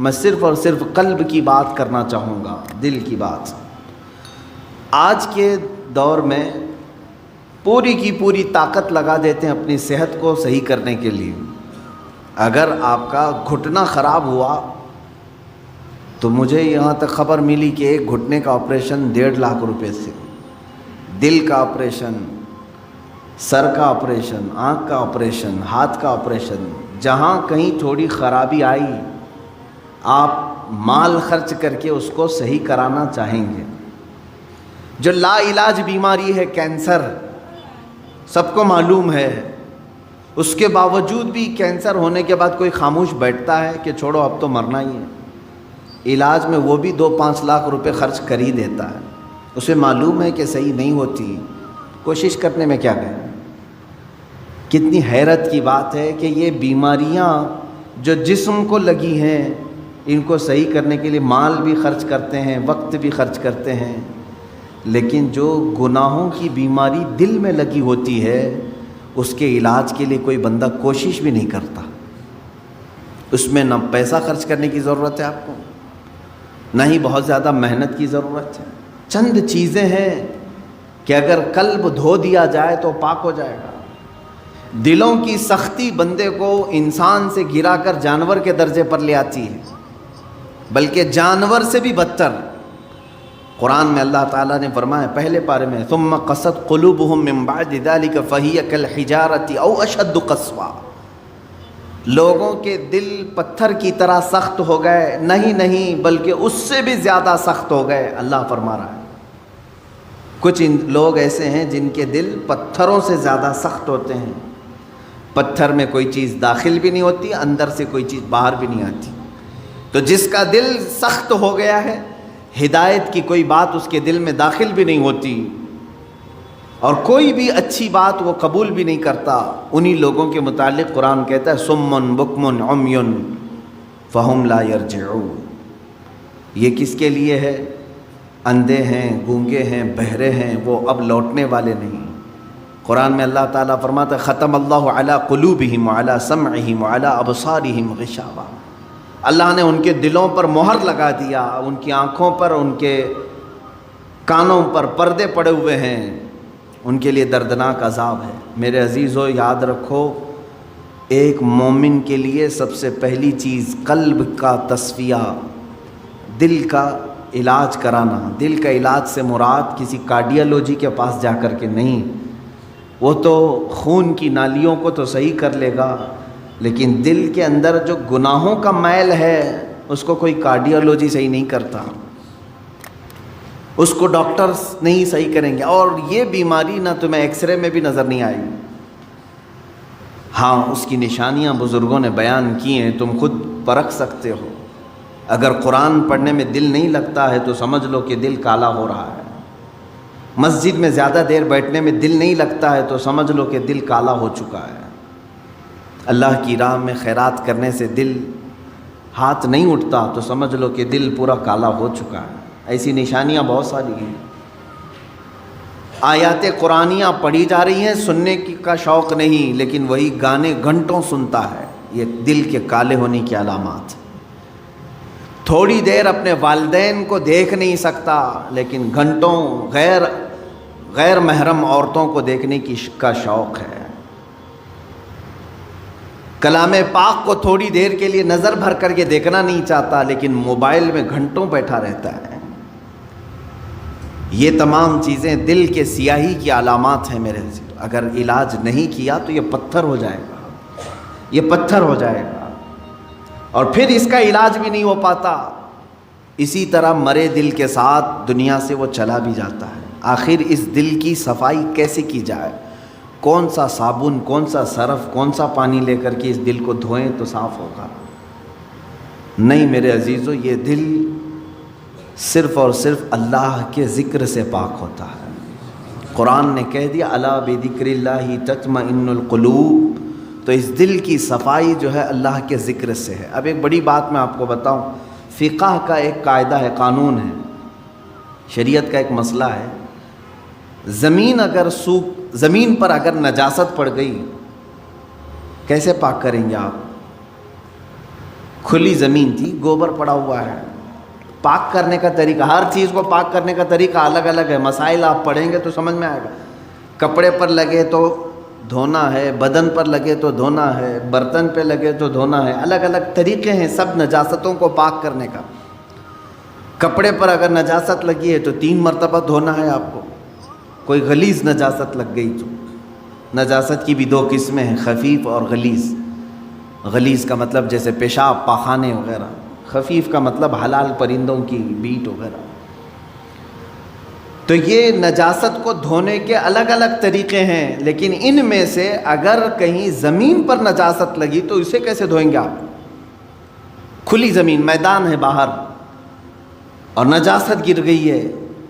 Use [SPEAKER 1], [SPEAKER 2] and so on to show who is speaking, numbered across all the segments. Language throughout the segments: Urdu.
[SPEAKER 1] میں صرف اور صرف قلب کی بات کرنا چاہوں گا، دل کی بات۔ آج کے دور میں پوری کی پوری طاقت لگا دیتے ہیں اپنی صحت کو صحیح کرنے کے لیے۔ اگر آپ کا گھٹنا خراب ہوا تو مجھے یہاں تک خبر ملی کہ ایک گھٹنے کا آپریشن 1.5 لاکھ روپے سے، دل کا آپریشن، سر کا آپریشن، آنکھ کا آپریشن، ہاتھ کا آپریشن، جہاں کہیں تھوڑی خرابی آئی آپ مال خرچ کر کے اس کو صحیح کرانا چاہیں گے۔ جو لا علاج بیماری ہے کینسر، سب کو معلوم ہے، اس کے باوجود بھی کینسر ہونے کے بعد کوئی خاموش بیٹھتا ہے کہ چھوڑو اب تو مرنا ہی ہے؟ علاج میں وہ بھی 2-5 لاکھ روپے خرچ کر ہی دیتا ہے، اسے معلوم ہے کہ صحیح نہیں ہوتی، کوشش کرنے میں کیا کہیں۔ کتنی حیرت کی بات ہے کہ یہ بیماریاں جو جسم کو لگی ہیں ان کو صحیح کرنے کے لیے مال بھی خرچ کرتے ہیں، وقت بھی خرچ کرتے ہیں، لیکن جو گناہوں کی بیماری دل میں لگی ہوتی ہے اس کے علاج کے لیے کوئی بندہ کوشش بھی نہیں کرتا۔ اس میں نہ پیسہ خرچ کرنے کی ضرورت ہے آپ کو، نہ ہی بہت زیادہ محنت کی ضرورت ہے۔ چند چیزیں ہیں کہ اگر قلب دھو دیا جائے تو پاک ہو جائے گا۔ دلوں کی سختی بندے کو انسان سے گرا کر جانور کے درجے پر لے آتی ہے، بلکہ جانور سے بھی بدتر۔ قرآن میں اللہ تعالیٰ نے فرمایا پہلے پارے میں ثم قست قلوبہم من بعد ذلک فہی کالحجارۃ او اشد قسوا، لوگوں کے دل پتھر کی طرح سخت ہو گئے، نہیں بلکہ اس سے بھی زیادہ سخت ہو گئے، اللہ فرما رہا ہے۔ کچھ لوگ ایسے ہیں جن کے دل پتھروں سے زیادہ سخت ہوتے ہیں، پتھر میں کوئی چیز داخل بھی نہیں ہوتی، اندر سے کوئی چیز باہر بھی نہیں آتی۔ تو جس کا دل سخت ہو گیا ہے، ہدایت کی کوئی بات اس کے دل میں داخل بھی نہیں ہوتی اور کوئی بھی اچھی بات وہ قبول بھی نہیں کرتا، انہی لوگوں کے متعلق قرآن کہتا ہے صم بکم عمی فہم لا یرجعون۔ یہ کس کے لیے ہے؟ اندھے ہیں، گونگے ہیں، بہرے ہیں، وہ اب لوٹنے والے نہیں۔ قرآن میں اللہ تعالیٰ فرماتا ہے ختم اللہ علی قلوبہم وعلی سمعہم وعلی ابصارہم غشاوہ، اللہ نے ان کے دلوں پر مہر لگا دیا، ان کی آنکھوں پر، ان کے کانوں پر پردے پڑے ہوئے ہیں، ان کے لیے دردناک عذاب ہے۔ میرے عزیزو یاد رکھو، ایک مومن کے لیے سب سے پہلی چیز قلب کا تصفیہ، دل کا علاج کرانا۔ دل کا علاج سے مراد کسی کارڈیالوجی کے پاس جا کر کے نہیں، وہ تو خون کی نالیوں کو تو صحیح کر لے گا، لیکن دل کے اندر جو گناہوں کا میل ہے اس کو کوئی کارڈیالوجی صحیح نہیں کرتا، اس کو ڈاکٹرز نہیں صحیح کریں گے۔ اور یہ بیماری نہ تمہیں ایکس رے میں بھی نظر نہیں آئے گی، ہاں اس کی نشانیاں بزرگوں نے بیان کی ہیں، تم خود پرکھ سکتے ہو۔ اگر قرآن پڑھنے میں دل نہیں لگتا ہے تو سمجھ لو کہ دل کالا ہو رہا ہے، مسجد میں زیادہ دیر بیٹھنے میں دل نہیں لگتا ہے تو سمجھ لو کہ دل کالا ہو چکا ہے، اللہ کی راہ میں خیرات کرنے سے دل ہاتھ نہیں اٹھتا تو سمجھ لو کہ دل پورا کالا ہو چکا ہے۔ ایسی نشانیاں بہت ساری ہیں۔ آیات قرآنیاں پڑھی جا رہی ہیں، سننے کا شوق نہیں، لیکن وہی گانے گھنٹوں سنتا ہے، یہ دل کے کالے ہونے کی علامات۔ تھوڑی دیر اپنے والدین کو دیکھ نہیں سکتا، لیکن گھنٹوں غیر محرم عورتوں کو دیکھنے کا شوق ہے۔ کلام پاک کو تھوڑی دیر کے لیے نظر بھر کر کے دیکھنا نہیں چاہتا، لیکن موبائل میں گھنٹوں بیٹھا رہتا ہے۔ یہ تمام چیزیں دل کے سیاہی کی علامات ہیں میرے عزیز۔ اگر علاج نہیں کیا تو یہ پتھر ہو جائے گا، یہ پتھر ہو جائے گا، اور پھر اس کا علاج بھی نہیں ہو پاتا۔ اسی طرح مرے دل کے ساتھ دنیا سے وہ چلا بھی جاتا ہے۔ آخر اس دل کی صفائی کیسے کی جائے؟ کون سا صابن، کون سا سرف، کون سا پانی لے کر کے اس دل کو دھوئیں تو صاف ہوگا؟ نہیں میرے عزیزو، یہ دل صرف اور صرف اللہ کے ذکر سے پاک ہوتا ہے۔ قرآن نے کہہ دیا الا بذکر اللہ تطمئن القلوب، تو اس دل کی صفائی جو ہے اللہ کے ذکر سے ہے۔ اب ایک بڑی بات میں آپ کو بتاؤں، فقہ کا ایک قاعدہ ہے، قانون ہے، شریعت کا ایک مسئلہ ہے، زمین پر اگر نجاست پڑ گئی کیسے پاک کریں گے آپ؟ کھلی زمین تھی، گوبر پڑا ہوا ہے. پاک کرنے کا طریقہ، ہر چیز کو پاک کرنے کا طریقہ الگ الگ ہے. مسائل آپ پڑھیں گے تو سمجھ میں آئے گا. کپڑے پر لگے تو دھونا ہے، بدن پر لگے تو دھونا ہے، برتن پہ لگے تو دھونا ہے. الگ الگ طریقے ہیں سب نجاستوں کو پاک کرنے کا. کپڑے پر اگر نجاست لگی ہے تو 3 مرتبہ دھونا ہے آپ کو. کوئی غلیظ نجاست لگ گئی تو، نجاست کی بھی 2 قسمیں ہیں، خفیف اور غلیظ. غلیظ کا مطلب جیسے پیشاب، پاخانے وغیرہ. خفیف کا مطلب حلال پرندوں کی بیٹ وغیرہ. تو یہ نجاست کو دھونے کے الگ الگ طریقے ہیں، لیکن ان میں سے اگر کہیں زمین پر نجاست لگی تو اسے کیسے دھوئیں گے آپ؟ کھلی زمین، میدان ہے باہر اور نجاست گر گئی ہے.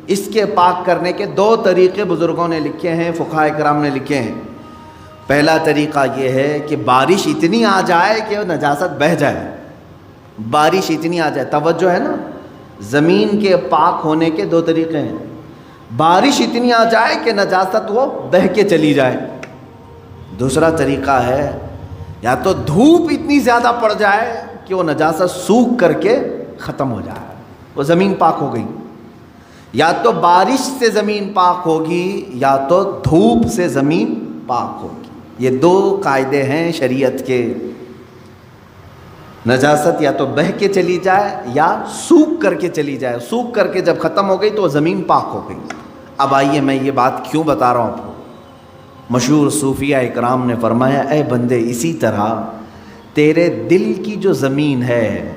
[SPEAKER 1] اس کے پاک کرنے کے 2 طریقے بزرگوں نے لکھے ہیں، فقہاء کرام نے لکھے ہیں. پہلا طریقہ یہ ہے کہ بارش اتنی آ جائے کہ وہ نجاست بہہ جائے. بارش اتنی آ جائے، توجہ ہے نا. زمین کے پاک ہونے کے 2 طریقے ہیں. بارش اتنی آ جائے کہ نجاست وہ بہہ کے چلی جائے. دوسرا طریقہ ہے یا تو دھوپ اتنی زیادہ پڑ جائے کہ وہ نجاست سوکھ کر کے ختم ہو جائے، وہ زمین پاک ہو گئی. یا تو بارش سے زمین پاک ہوگی یا تو دھوپ سے زمین پاک ہوگی. یہ 2 قاعدے ہیں شریعت کے. نجاست یا تو بہہ کے چلی جائے یا سوکھ کر کے چلی جائے. سوکھ کر کے جب ختم ہو گئی تو وہ زمین پاک ہو گئی. اب آئیے میں یہ بات کیوں بتا رہا ہوں آپ کو. مشہور صوفیہ اکرام نے فرمایا، اے بندے، اسی طرح تیرے دل کی جو زمین ہے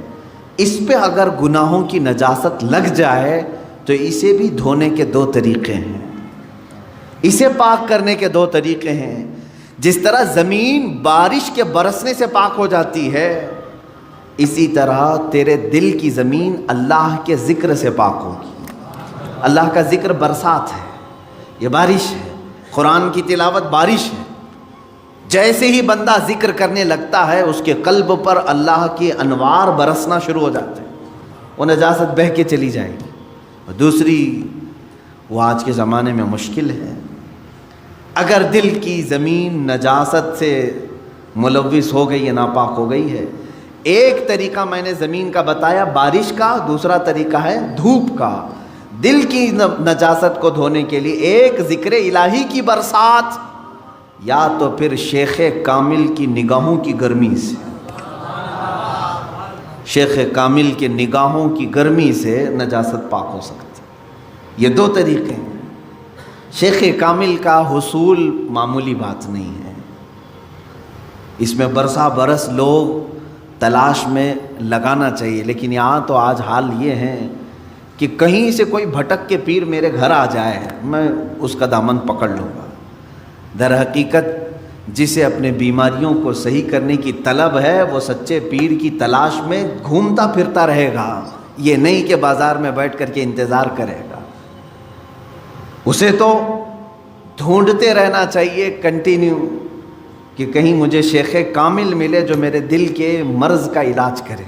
[SPEAKER 1] اس پہ اگر گناہوں کی نجاست لگ جائے تو اسے بھی دھونے کے 2 طریقے ہیں، اسے پاک کرنے کے 2 طریقے ہیں. جس طرح زمین بارش کے برسنے سے پاک ہو جاتی ہے، اسی طرح تیرے دل کی زمین اللہ کے ذکر سے پاک ہوگی. اللہ کا ذکر برسات ہے، یہ بارش ہے. قرآن کی تلاوت بارش ہے. جیسے ہی بندہ ذکر کرنے لگتا ہے اس کے قلب پر اللہ کے انوار برسنا شروع ہو جاتے ہیں، وہ نجاست بہہ کے چلی جائے گی. اور دوسری، وہ آج کے زمانے میں مشکل ہے. اگر دل کی زمین نجاست سے ملوث ہو گئی ہے، ناپاک ہو گئی ہے، ایک طریقہ میں نے زمین کا بتایا بارش کا، دوسرا طریقہ ہے دھوپ کا. دل کی نجاست کو دھونے کے لیے ایک ذکر الہی کی برسات، یا تو پھر شیخ کامل کی نگاہوں کی گرمی سے. شیخ کامل کے نگاہوں کی گرمی سے نجاست پاک ہو سکتی. یہ 2 طریقے ہیں. شیخ کامل کا حصول معمولی بات نہیں ہے. اس میں برسا برس لوگ تلاش میں لگانا چاہیے. لیکن یہاں تو آج حال یہ ہے کہ کہیں سے کوئی بھٹک کے پیر میرے گھر آ جائے میں اس کا دامن پکڑ لوں گا. در حقیقت جسے اپنے بیماریوں کو صحیح کرنے کی طلب ہے وہ سچے پیر کی تلاش میں گھومتا پھرتا رہے گا. یہ نہیں کہ بازار میں بیٹھ کر کے انتظار کرے گا. اسے تو ڈھونڈتے رہنا چاہیے کنٹینیو کہ کہیں مجھے شیخ کامل ملے جو میرے دل کے مرض کا علاج کرے،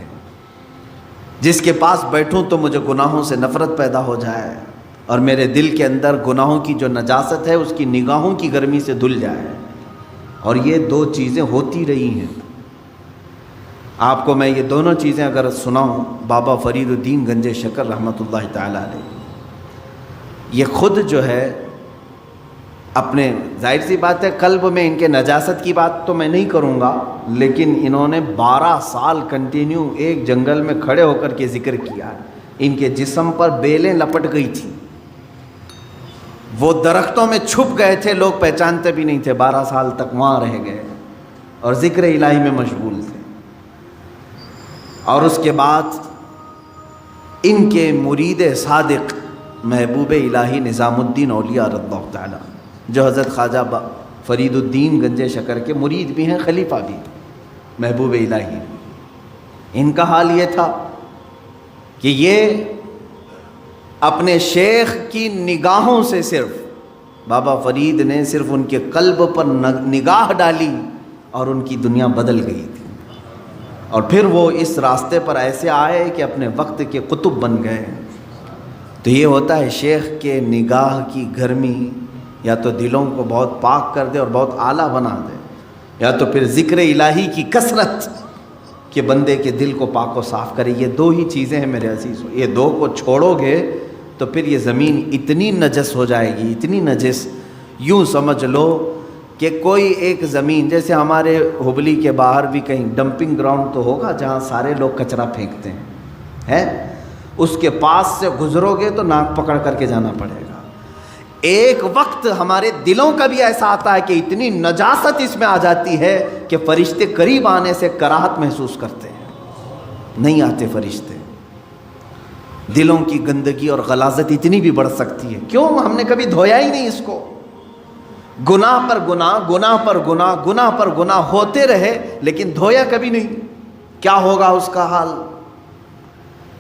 [SPEAKER 1] جس کے پاس بیٹھوں تو مجھے گناہوں سے نفرت پیدا ہو جائے اور میرے دل کے اندر گناہوں کی جو نجاست ہے اس کی نگاہوں کی گرمی سے دھل جائے. اور یہ 2 چیزیں ہوتی رہی ہیں. آپ کو میں یہ دونوں چیزیں اگر سناؤں، بابا فرید الدین گنج شکر رحمۃ اللہ تعالیٰ علیہ، یہ خود جو ہے اپنے، ظاہر سی بات ہے قلب میں ان کے نجاست کی بات تو میں نہیں کروں گا، لیکن انہوں نے 12 سال کنٹینیو ایک جنگل میں کھڑے ہو کر کے ذکر کیا. ان کے جسم پر بیلیں لپٹ گئی تھیں، وہ درختوں میں چھپ گئے تھے، لوگ پہچانتے بھی نہیں تھے. 12 سال تک وہاں رہ گئے اور ذکر الہی میں مشغول تھے. اور اس کے بعد ان کے مرید صادق محبوب الہی نظام الدین اولیاء رضی اللہ تعالیٰ، جو حضرت خواجہ فرید الدین گنج شکر کے مرید بھی ہیں، خلیفہ بھی، محبوب الہی، ان کا حال یہ تھا کہ یہ اپنے شیخ کی نگاہوں سے، صرف بابا فرید نے صرف ان کے قلب پر نگاہ ڈالی اور ان کی دنیا بدل گئی تھی. اور پھر وہ اس راستے پر ایسے آئے کہ اپنے وقت کے قطب بن گئے. تو یہ ہوتا ہے شیخ کے نگاہ کی گرمی یا تو دلوں کو بہت پاک کر دے اور بہت اعلیٰ بنا دے، یا تو پھر ذکر الہی کی کثرت کہ بندے کے دل کو پاک و صاف کرے۔ یہ دو ہی چیزیں ہیں میرے عزیزو، یہ دو کو چھوڑو گے تو پھر یہ زمین اتنی نجس ہو جائے گی، اتنی نجس، یوں سمجھ لو کہ کوئی ایک زمین، جیسے ہمارے ہبلی کے باہر بھی کہیں ڈمپنگ گراؤنڈ تو ہوگا جہاں سارے لوگ کچرا پھینکتے ہیں، اس کے پاس سے گزرو گے تو ناک پکڑ کر کے جانا پڑے گا۔ ایک وقت ہمارے دلوں کا بھی ایسا آتا ہے کہ اتنی نجاست اس میں آ جاتی ہے کہ فرشتے قریب آنے سے کراہت محسوس کرتے ہیں، نہیں آتے فرشتے۔ دلوں کی گندگی اور غلاظت اتنی بھی بڑھ سکتی ہے، کیوں؟ ہم نے کبھی دھویا ہی نہیں اس کو، گناہ پر گناہ، گناہ پر گناہ، گناہ پر گناہ ہوتے رہے لیکن دھویا کبھی نہیں، کیا ہوگا اس کا حال؟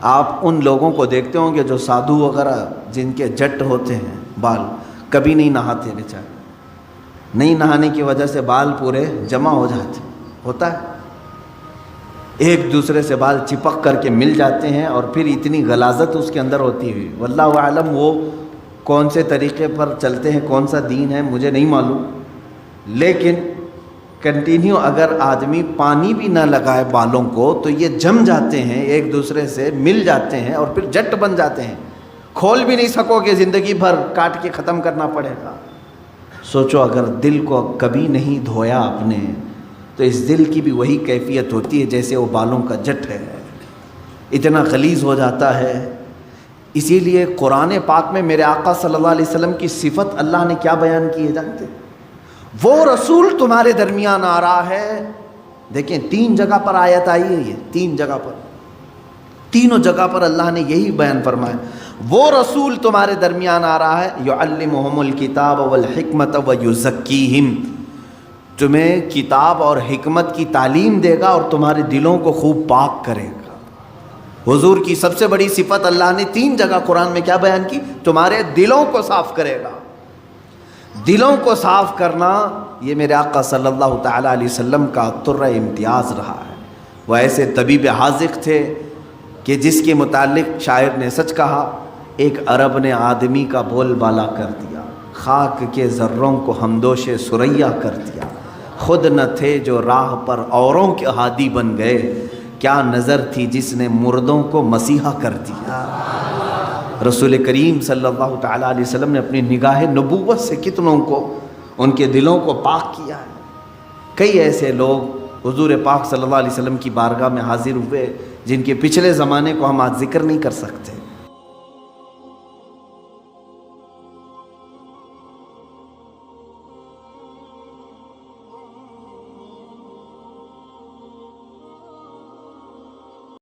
[SPEAKER 1] آپ ان لوگوں کو دیکھتے ہوں گے جو سادھو وغیرہ جن کے جٹ ہوتے ہیں بال، کبھی نہیں نہاتے بیچارے، نہیں نہانے کی وجہ سے بال پورے جمع ہو جاتے، ہوتا ہے، ایک دوسرے سے بال چپک کر کے مل جاتے ہیں، اور پھر اتنی غلاظت اس کے اندر ہوتی ہوئی، واللہ اعلم وہ کون سے طریقے پر چلتے ہیں، کون سا دین ہے مجھے نہیں معلوم، لیکن کنٹینیو اگر آدمی پانی بھی نہ لگائے بالوں کو تو یہ جم جاتے ہیں، ایک دوسرے سے مل جاتے ہیں اور پھر جٹ بن جاتے ہیں، کھول بھی نہیں سکو گے، زندگی بھر کاٹ کے ختم کرنا پڑے گا۔ سوچو اگر دل کو کبھی نہیں دھویا آپ نے تو اس دل کی بھی وہی کیفیت ہوتی ہے جیسے وہ بالوں کا جٹ ہے، اتنا غلیظ ہو جاتا ہے۔ اسی لیے قرآن پاک میں میرے آقا صلی اللہ علیہ وسلم کی صفت اللہ نے کیا بیان کی ہے جانتے؟ وہ رسول تمہارے درمیان آ رہا ہے، دیکھیں 3 جگہ پر آیت آئی ہے، یہ 3 جگہ پر، تینوں جگہ پر اللہ نے یہی بیان فرمایا، وہ رسول تمہارے درمیان آ رہا ہے، یعلمہم الکتاب والحکمت ویزکیہم، تمہیں کتاب اور حکمت کی تعلیم دے گا اور تمہارے دلوں کو خوب پاک کرے گا۔ حضور کی سب سے بڑی صفت اللہ نے 3 جگہ قرآن میں کیا بیان کی؟ تمہارے دلوں کو صاف کرے گا۔ دلوں کو صاف کرنا یہ میرے آقا صلی اللہ تعالیٰ علیہ وسلم کا طرہ امتیاز رہا ہے۔ وہ ایسے طبیب حاذق تھے کہ جس کے متعلق شاعر نے سچ کہا، ایک عرب نے آدمی کا بول بالا کر دیا، خاک کے ذروں کو ہمدوش ثریا کر دیا، خود نہ تھے جو راہ پر اوروں کے ہادی بن گئے، کیا نظر تھی جس نے مردوں کو مسیحا کر دیا۔ رسول کریم صلی اللہ تعالیٰ علیہ وسلم نے اپنی نگاہ نبوت سے کتنوں کو ان کے دلوں کو پاک کیا ہے۔ کئی ایسے لوگ حضور پاک صلی اللہ علیہ وسلم کی بارگاہ میں حاضر ہوئے جن کے پچھلے زمانے کو ہم آج ذکر نہیں کر سکتے،